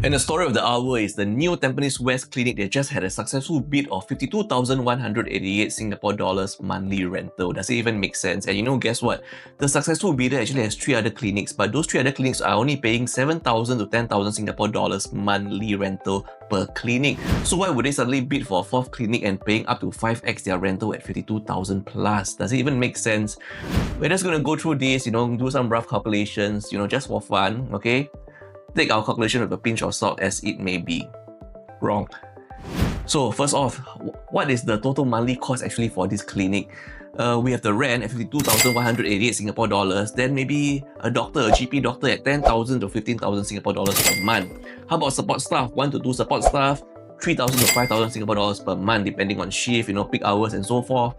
And the story of the hour is the new Tampines West clinic. They just had a successful bid of 52,188 Singapore dollars monthly rental. Does it even make sense? And guess what? The successful bidder actually has 3 other clinics, but those 3 other clinics are only paying 7,000 to 10,000 Singapore dollars monthly rental per clinic. So why would they suddenly bid for a 4th clinic and paying up to 5x their rental at 52,000 plus? Does it even make sense? We're just going to go through this, do some rough calculations, just for fun, okay? Take our calculation with a pinch of salt as it may be. Wrong. So first off, what is the total monthly cost actually for this clinic? We have the rent at 52,188 Singapore dollars, then maybe a GP doctor at 10,000 to 15,000 Singapore dollars per month. How about support staff? 1 to 2 support staff, 3,000 to 5,000 Singapore dollars per month, depending on shift, peak hours and so forth.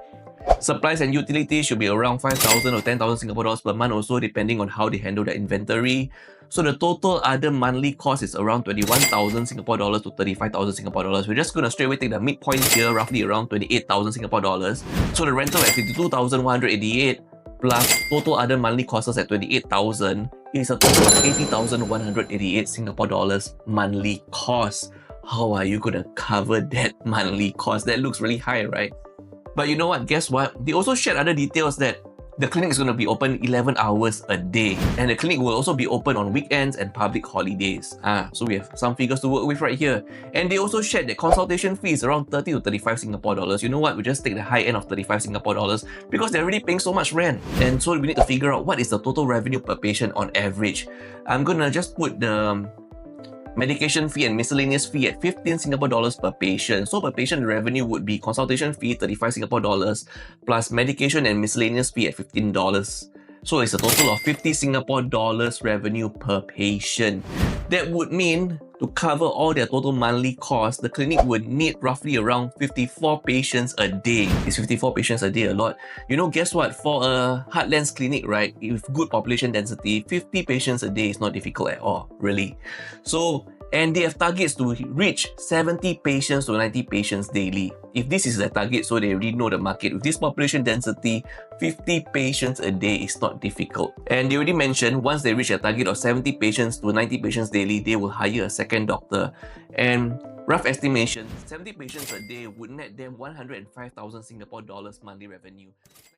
Supplies and utilities should be around 5,000 or 10,000 Singapore dollars per month also, depending on how they handle the inventory. So the total other monthly cost is around 21,000 Singapore dollars to 35,000 Singapore dollars. We're just going to straight away take the midpoint here, roughly around 28,000 Singapore dollars. So the rental at 52,188 plus total other monthly costs at 28,000 is a total of 80,188 Singapore dollars monthly cost. How are you going to cover that monthly cost? That looks really high, right? But you know what? Guess what? They also shared other details that the clinic is going to be open 11 hours a day, and the clinic will also be open on weekends and public holidays. So we have some figures to work with right here. And they also shared that consultation fee is around 30 to 35 Singapore dollars. You know what? We just take the high end of 35 Singapore dollars because they're already paying so much rent. And so we need to figure out what is the total revenue per patient on average. I'm going to just put the medication fee and miscellaneous fee at 15 Singapore dollars per patient. So per patient revenue would be consultation fee 35 Singapore dollars plus medication and miscellaneous fee at $15. So it's a total of 50 Singapore dollars revenue per patient. That would mean to cover all their total monthly costs, the clinic would need roughly around 54 patients a day. Is 54 patients a day a lot? Guess what? For a Heartlands clinic, right, with good population density, 50 patients a day is not difficult at all, really. So, and they have targets to reach 70 patients to 90 patients daily. If this is the target, so they already know the market. With this population density, 50 patients a day is not difficult. And they already mentioned once they reach a target of 70 patients to 90 patients daily, they will hire a second doctor. And rough estimation, 70 patients a day would net them 105,000 Singapore dollars monthly revenue.